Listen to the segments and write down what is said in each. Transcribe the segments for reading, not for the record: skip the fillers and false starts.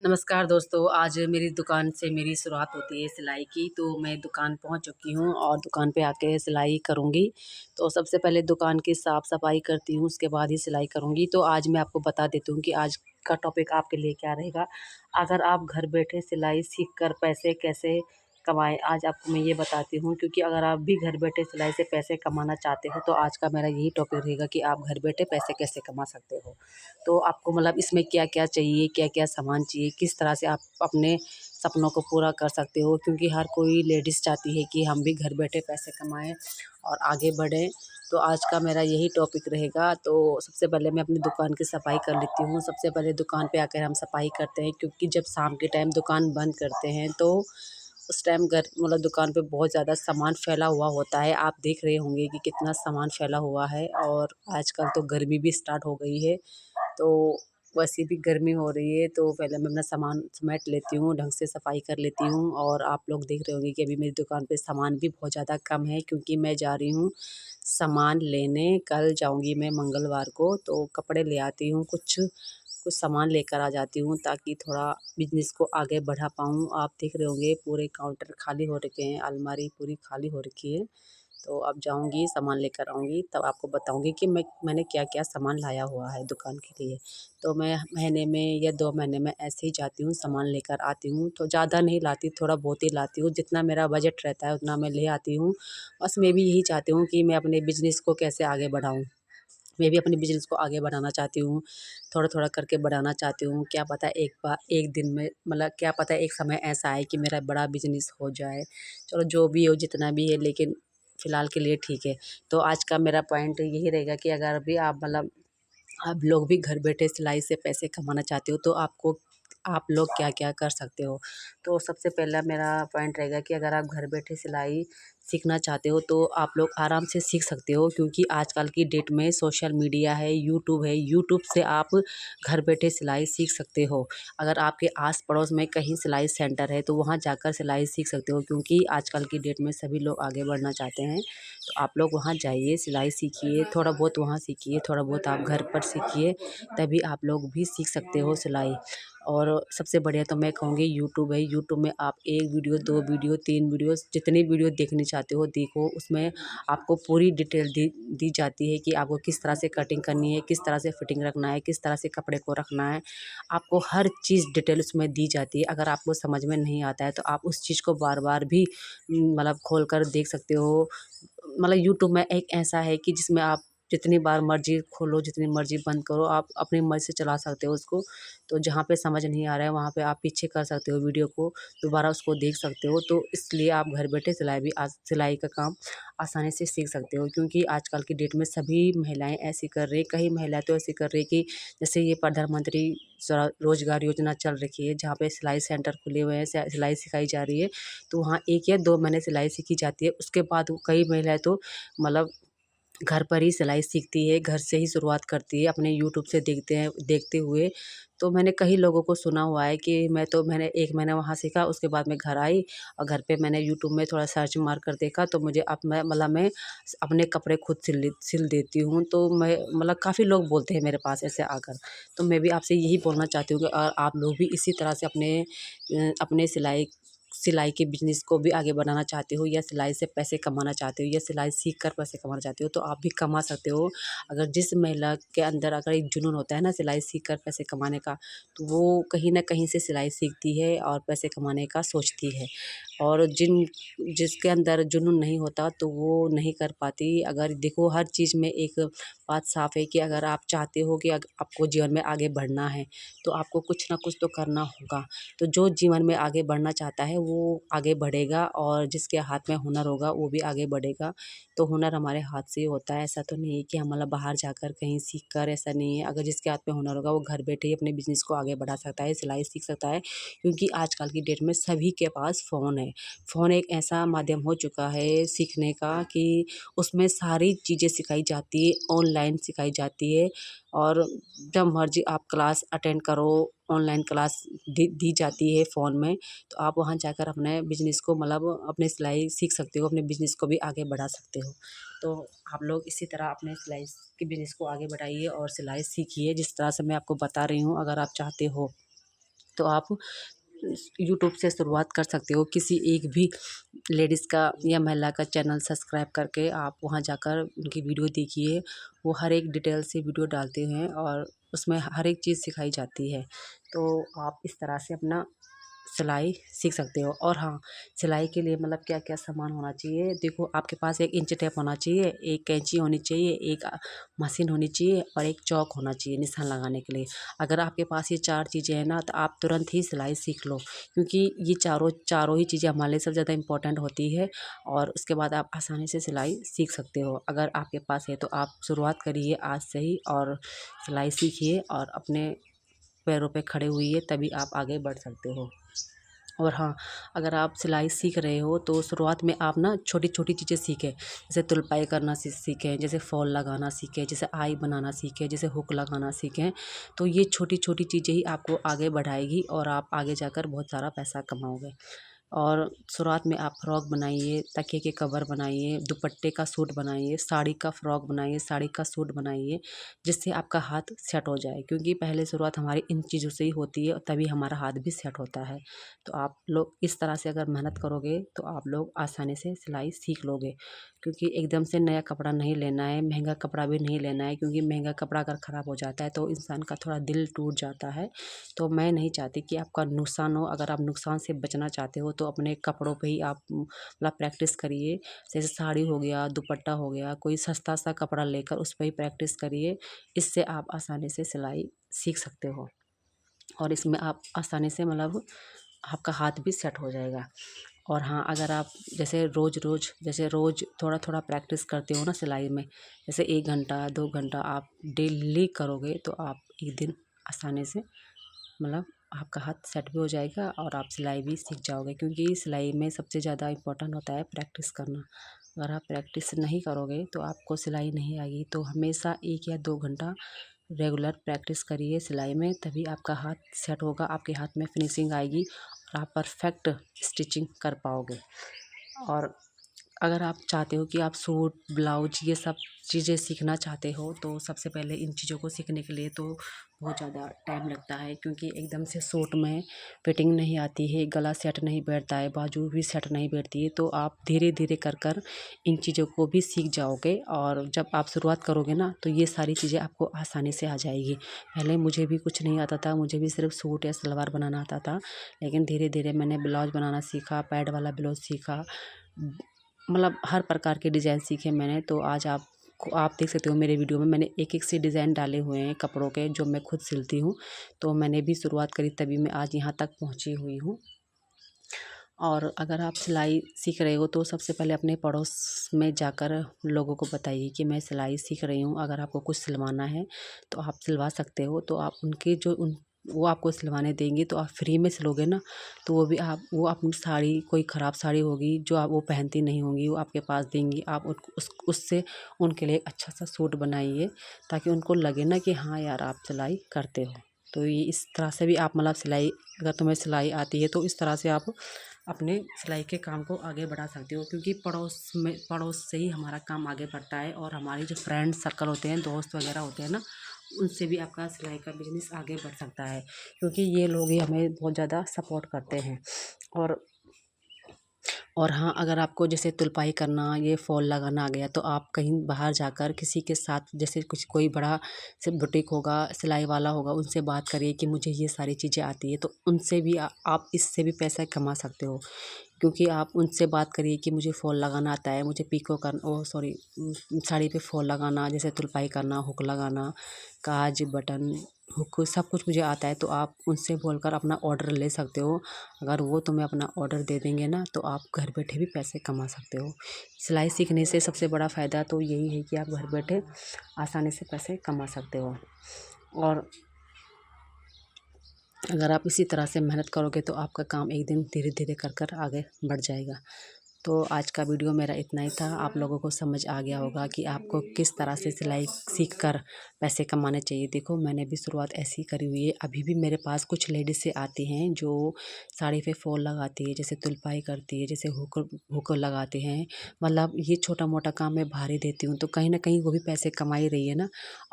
नमस्कार दोस्तों, आज मेरी दुकान से मेरी शुरुआत होती है सिलाई की। तो मैं दुकान पहुंच चुकी हूं और दुकान पे आके सिलाई करूंगी। तो सबसे पहले दुकान की साफ़ सफाई करती हूं, उसके बाद ही सिलाई करूंगी। तो आज मैं आपको बता देती हूं कि आज का टॉपिक आपके लिए क्या रहेगा। अगर आप घर बैठे सिलाई सीख कर पैसे कैसे कमाएँ, आज आपको मैं ये बताती हूँ। क्योंकि अगर आप भी घर बैठे सिलाई से पैसे कमाना चाहते हो तो आज का मेरा यही टॉपिक रहेगा कि आप घर बैठे पैसे कैसे कमा सकते हो। तो आपको मतलब इसमें क्या-क्या चाहिए, क्या-क्या सामान चाहिए, किस तरह से आप अपने सपनों को पूरा कर सकते हो। क्योंकि हर कोई लेडीज़ चाहती है कि हम भी घर बैठे पैसे कमाएँ और आगे बढ़ें। तो आज का मेरा यही टॉपिक रहेगा। तो सबसे पहले मैं अपनी दुकान की सफाई कर लेती हूँ। सबसे पहले दुकान पे आकर हम सफाई करते हैं, क्योंकि जब शाम के टाइम दुकान बंद करते हैं तो उस टाइम घर मतलब दुकान पे बहुत ज़्यादा सामान फैला हुआ होता है। आप देख रहे होंगे कि कितना सामान फैला हुआ है, और आजकल तो गर्मी भी स्टार्ट हो गई है। तो वैसे भी गर्मी हो रही है, तो पहले मैं अपना सामान समेट लेती हूँ, ढंग से सफाई कर लेती हूँ। और आप लोग देख रहे होंगे कि अभी मेरी दुकान पे सामान भी बहुत ज़्यादा कम है, क्योंकि मैं जा रही हूँ सामान लेने। कल जाऊँगी मैं मंगलवार को, तो कपड़े ले आती हूँ, कुछ कुछ सामान लेकर आ जाती हूँ ताकि थोड़ा बिजनेस को आगे बढ़ा पाऊँ। आप देख रहे होंगे पूरे काउंटर खाली हो रखे हैं, अलमारी पूरी खाली हो रखी है। तो अब जाऊँगी सामान लेकर आऊँगी, तब आपको बताऊँगी कि मैंने क्या-क्या सामान लाया हुआ है दुकान के लिए। तो मैं महीने में या 2 महीने में ऐसे ही जाती हूँ, सामान लेकर आती हूँ। तो ज़्यादा नहीं लाती, थोड़ा बहुत ही लाती हूँ, जितना मेरा बजट रहता है उतना मैं ले आती हूँ। बस मैं भी यही चाहती हूँ कि मैं अपने बिज़नेस को कैसे आगे बढ़ाऊँ। मैं भी अपने बिज़नेस को आगे बढ़ाना चाहती हूँ, थोड़ा-थोड़ा करके बढ़ाना चाहती हूँ। क्या पता एक बार एक दिन में मतलब क्या पता एक समय ऐसा आए कि मेरा बड़ा बिज़नेस हो जाए। चलो जो भी हो, जितना भी है, लेकिन फ़िलहाल के लिए ठीक है। तो आज का मेरा पॉइंट यही रहेगा कि अगर भी आप मतलब आप लोग भी घर बैठे सिलाई से पैसे कमाना चाहते हो तो आप लोग क्या-क्या कर सकते हो। तो सबसे पहला मेरा पॉइंट रहेगा कि अगर आप घर बैठे सिलाई सीखना चाहते हो तो आप लोग आराम से सीख सकते हो, क्योंकि आजकल की डेट में सोशल मीडिया है, यूट्यूब है, यूट्यूब से आप घर बैठे सिलाई सीख सकते हो। अगर आपके आस-पड़ोस में कहीं सिलाई सेंटर है तो वहाँ जाकर सिलाई सीख सकते हो, क्योंकि आजकल की डेट में सभी लोग आगे बढ़ना चाहते हैं। तो आप लोग वहाँ जाइए, सिलाई सीखिए, थोड़ा बहुत वहाँ सीखिए, थोड़ा बहुत आप घर पर सीखिए, तभी आप लोग भी सीख सकते हो सिलाई। और सबसे बढ़िया तो मैं कहूँगी यूट्यूब है। यूट्यूब में आप 1 वीडियो, 2 वीडियो, 3 वीडियो, जितनी वीडियो देखनी चाहते हो देखो। उसमें आपको पूरी डिटेल दी दी जाती है कि आपको किस तरह से कटिंग करनी है, किस तरह से फिटिंग रखना है, किस तरह से कपड़े को रखना है। आपको हर चीज़ डिटेल उसमें दी जाती है। अगर आपको समझ में नहीं आता है तो आप उस चीज़ को बार-बार भी मतलब खोल कर देख सकते हो। मतलब यूट्यूब में एक ऐसा है कि जिसमें आप जितनी बार मर्ज़ी खोलो, जितनी मर्ज़ी बंद करो, आप अपनी मर्ज़ी से चला सकते हो उसको। तो जहाँ पे समझ नहीं आ रहा है वहाँ पे आप पीछे कर सकते हो वीडियो को, दोबारा उसको देख सकते हो। तो इसलिए आप घर बैठे सिलाई का काम आसानी से सीख सकते हो, क्योंकि आजकल की डेट में सभी महिलाएँ ऐसी कर रही हैं। कई महिलाएँ तो ऐसी कर रही हैं कि जैसे ये प्रधानमंत्री रोज़गार योजना चल रखी है, जहाँ पे सिलाई सेंटर खुले हुए हैं, सिलाई सिखाई जा रही है। तो वहाँ 1 या 2 महीने सिलाई सीखी जाती है। उसके बाद वो कई महिलाएँ तो मतलब घर पर ही सिलाई सीखती है, घर से ही शुरुआत करती है अपने यूट्यूब से देखते हुए। तो मैंने कई लोगों को सुना हुआ है कि मैंने 1 महीना वहाँ सीखा, उसके बाद मैं घर आई और घर पे मैंने यूट्यूब में थोड़ा सर्च मार कर देखा, तो मुझे अब मैं अपने कपड़े खुद सिल देती हूँ। तो मैं मतलब काफ़ी लोग बोलते हैं मेरे पास ऐसे आकर। तो मैं भी आपसे यही बोलना चाहती हूँ कि आप लोग भी इसी तरह से अपने सिलाई सिलाई के बिज़नेस को भी आगे बढ़ाना चाहते हो, या सिलाई से पैसे कमाना चाहते हो, या सिलाई सीख कर पैसे कमाना चाहते हो, तो आप भी कमा सकते हो। अगर जिस महिला के अंदर अगर एक जुनून होता है ना सिलाई सीख कर पैसे कमाने का, तो वो कहीं न कहीं से सिलाई सीखती है और पैसे कमाने का सोचती है। और जिसके अंदर जुनून नहीं होता तो वो नहीं कर पाती। अगर देखो हर चीज़ में एक बात साफ़ है कि अगर आप चाहते हो कि आपको जीवन में आगे बढ़ना है, तो आपको कुछ ना कुछ तो करना होगा। तो जो जीवन में आगे बढ़ना चाहता है वो आगे बढ़ेगा, और जिसके हाथ में हुनर होगा वो भी आगे बढ़ेगा। तो हुनर हमारे हाथ से ही होता है, ऐसा तो नहीं है कि हम मतलब बाहर जाकर कहीं सीख कर, ऐसा नहीं है। अगर जिसके हाथ में हुनर होगा वो घर बैठे ही अपने बिज़नेस को आगे बढ़ा सकता है, सिलाई सीख सकता है, क्योंकि आजकल की डेट में सभी के पास फ़ोन है। फ़ोन एक ऐसा माध्यम हो चुका है सीखने का कि उसमें सारी चीज़ें सिखाई जाती है, ऑनलाइन सिखाई जाती है। और जब मर्ज़ी आप क्लास अटेंड करो, ऑनलाइन क्लास दी जाती है फ़ोन में। तो आप वहाँ जाकर अपने बिज़नेस को मतलब अपने सिलाई सीख सकते हो, अपने बिज़नेस को भी आगे बढ़ा सकते हो। तो आप लोग इसी तरह अपने सिलाई के बिज़नेस को आगे बढ़ाइए और सिलाई सीखिए, जिस तरह से मैं आपको बता रही हूँ, अगर आप चाहते हो। तो आप यूट्यूब से शुरुआत कर सकते हो। किसी एक भी लेडीज़ का या महिला का चैनल सब्सक्राइब करके आप वहाँ जाकर उनकी वीडियो देखिए। वो हर एक डिटेल से वीडियो डालते हैं और उसमें हर एक चीज़ सिखाई जाती है। तो आप इस तरह से अपना सिलाई सीख सकते हो। और हाँ, सिलाई के लिए मतलब क्या क्या सामान होना चाहिए, देखो आपके पास एक इंच टेप होना चाहिए, एक कैंची होनी चाहिए, एक मशीन होनी चाहिए और एक चौक होना चाहिए निशान लगाने के लिए। अगर आपके पास ये 4 चीज़ें हैं ना, तो आप तुरंत ही सिलाई सीख लो, क्योंकि ये चारों चारों ही चीज़ें हमारे लिए सबसे ज़्यादा इम्पोर्टेंट होती है। और उसके बाद आप आसानी से सिलाई सीख सकते हो। अगर आपके पास है तो आप शुरुआत करिए आज से ही और सिलाई सीखिए और अपने पैरों पे खड़े हुइए, तभी आप आगे बढ़ सकते हो। और हाँ, अगर आप सिलाई सीख रहे हो तो शुरुआत में आप ना छोटी-छोटी चीज़ें सीखें। जैसे तुलपाई करना सीखें, जैसे फॉल लगाना सीखें, जैसे आई बनाना सीखें, जैसे हुक लगाना सीखें। तो ये छोटी-छोटी चीज़ें ही आपको आगे बढ़ाएगी और आप आगे जाकर बहुत सारा पैसा कमाओगे। और शुरुआत में आप फ्रॉक बनाइए, तकिए के कवर बनाइए, दुपट्टे का सूट बनाइए, साड़ी का फ्रॉक बनाइए, साड़ी का सूट बनाइए, जिससे आपका हाथ सेट हो जाए। क्योंकि पहले शुरुआत हमारी इन चीज़ों से ही होती है, तभी हमारा हाथ भी सेट होता है। तो आप लोग इस तरह से अगर मेहनत करोगे तो आप लोग आसानी से सिलाई सीख लोगे। क्योंकि एकदम से नया कपड़ा नहीं लेना है, महंगा कपड़ा भी नहीं लेना है, क्योंकि महंगा कपड़ा अगर ख़राब हो जाता है तो इंसान का थोड़ा दिल टूट जाता है। तो मैं नहीं चाहती कि आपका नुकसान हो। अगर आप नुकसान से बचना चाहते हो तो अपने कपड़ों पे ही आप मतलब प्रैक्टिस करिए। जैसे साड़ी हो गया, दुपट्टा हो गया, कोई सस्ता सा कपड़ा लेकर उस पे ही प्रैक्टिस करिए। इससे आप आसानी से सिलाई सीख सकते हो और इसमें आप आसानी से मतलब आपका हाथ भी सेट हो जाएगा। और हाँ, अगर आप जैसे रोज़ थोड़ा-थोड़ा प्रैक्टिस करते हो ना सिलाई में, जैसे 1 घंटा, 2 घंटा आप डेली करोगे तो आप एक दिन आसानी से मतलब आपका हाथ सेट भी हो जाएगा और आप सिलाई भी सीख जाओगे। क्योंकि सिलाई में सबसे ज़्यादा इम्पोर्टेंट होता है प्रैक्टिस करना। अगर आप प्रैक्टिस नहीं करोगे तो आपको सिलाई नहीं आएगी। तो हमेशा 1 या 2 घंटा रेगुलर प्रैक्टिस करिए सिलाई में, तभी आपका हाथ सेट होगा, आपके हाथ में फिनिशिंग आएगी और आप परफेक्ट स्टिचिंग कर पाओगे। और अगर आप चाहते हो कि आप सूट, ब्लाउज ये सब चीज़ें सीखना चाहते हो, तो सबसे पहले इन चीज़ों को सीखने के लिए तो बहुत ज़्यादा टाइम लगता है। क्योंकि एकदम से सूट में फिटिंग नहीं आती है, गला सेट नहीं बैठता है, बाजू भी सेट नहीं बैठती है। तो आप धीरे-धीरे कर कर इन चीज़ों को भी सीख जाओगे और जब आप शुरुआत करोगे ना, तो ये सारी चीज़ें आपको आसानी से आ जाएगी। पहले मुझे भी कुछ नहीं आता था, मुझे भी सिर्फ़ सूट या सलवार बनाना आता था। लेकिन धीरे-धीरे मैंने ब्लाउज बनाना सीखा, पैड वाला ब्लाउज सीखा, मतलब हर प्रकार के डिज़ाइन सीखे मैंने। तो आज आप देख सकते हो मेरे वीडियो में मैंने एक-एक से डिज़ाइन डाले हुए हैं कपड़ों के, जो मैं खुद सिलती हूँ। तो मैंने भी शुरुआत करी, तभी मैं आज यहाँ तक पहुँची हुई हूँ। और अगर आप सिलाई सीख रहे हो तो सबसे पहले अपने पड़ोस में जाकर लोगों को बताइए कि मैं सिलाई सीख रही हूँ। अगर आपको कुछ सिलवाना है तो आप सिलवा सकते हो। तो आप उनके जो उन वो आपको सिलवाने देंगी तो आप फ्री में सिलोगे ना, तो वो अपनी साड़ी, कोई ख़राब साड़ी होगी जो वो पहनती नहीं होंगी, वो आपके पास देंगी। आप उससे उनके लिए एक अच्छा सा सूट बनाइए, ताकि उनको लगे ना कि हाँ यार, आप सिलाई करते हो। तो ये इस तरह से भी आप मतलब सिलाई, अगर तुम्हें सिलाई आती है तो इस तरह से आप अपने सिलाई के काम को आगे बढ़ा सकते हो। क्योंकि पड़ोस से ही हमारा काम आगे बढ़ता है और हमारी जो फ्रेंड सर्कल होते हैं, दोस्त वगैरह होते हैं ना, उनसे भी आपका सिलाई का बिजनेस आगे बढ़ सकता है। क्योंकि ये लोग ही हमें बहुत ज़्यादा सपोर्ट करते हैं। और और हाँ, अगर आपको जैसे तुलपाई करना, ये फॉल लगाना आ गया, तो आप कहीं बाहर जाकर किसी के साथ, जैसे कुछ कोई बड़ा से बुटीक होगा, सिलाई वाला होगा, उनसे बात करिए कि मुझे ये सारी चीज़ें आती है। तो उनसे भी आप इससे भी पैसा कमा सकते हो। क्योंकि आप उनसे बात करिए कि मुझे फॉल लगाना आता है, मुझे पिको करना, ओह सॉरी, साड़ी पे फॉल लगाना, जैसे तुलपाई करना, हुक लगाना, काज, बटन, हुक सब कुछ मुझे आता है। तो आप उनसे बोलकर अपना ऑर्डर ले सकते हो। अगर वो तुम्हें अपना ऑर्डर दे देंगे ना, तो आप घर बैठे भी पैसे कमा सकते हो। सिलाई सीखने से सबसे बड़ा फ़ायदा तो यही है कि आप घर बैठे आसानी से पैसे कमा सकते हो। और अगर आप इसी तरह से मेहनत करोगे तो आपका काम एक दिन धीरे-धीरे कर कर आगे बढ़ जाएगा। तो आज का वीडियो मेरा इतना ही था। आप लोगों को समझ आ गया होगा कि आपको किस तरह से सिलाई सीख कर पैसे कमाने चाहिए। देखो, मैंने भी शुरुआत ऐसी ही करी हुई है। अभी भी मेरे पास कुछ लेडीज़ें आती हैं जो साड़ी पे फॉल लगाती है, जैसे तुलपाई करती है, जैसे हुक हुक लगाते हैं। मतलब ये छोटा-मोटा काम मैं बाहर ही देती हूँ, तो कहीं न कहीं वो भी पैसे कमा ही रही है ना।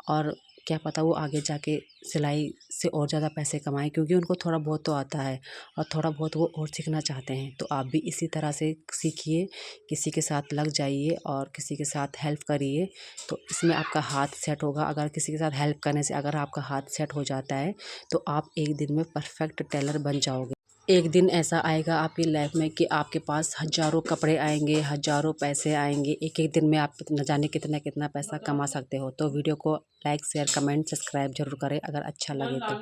और क्या पता वो आगे जाके सिलाई से और ज़्यादा पैसे कमाएँ, क्योंकि उनको थोड़ा बहुत तो आता है और थोड़ा बहुत वो और सीखना चाहते हैं। तो आप भी इसी तरह से सीखिए, किसी के साथ लग जाइए और किसी के साथ हेल्प करिए, तो इसमें आपका हाथ सेट होगा। अगर किसी के साथ हेल्प करने से अगर आपका हाथ सेट हो जाता है तो आप एक दिन में परफेक्ट टेलर बन जाओगे। एक दिन ऐसा आएगा आपकी लाइफ में कि आपके पास हज़ारों कपड़े आएंगे, हज़ारों पैसे आएंगे। एक एक दिन में आप न जाने कितना कितना पैसा कमा सकते हो। तो वीडियो को लाइक शेयर कमेंट सब्सक्राइब जरूर करें अगर अच्छा लगे तो।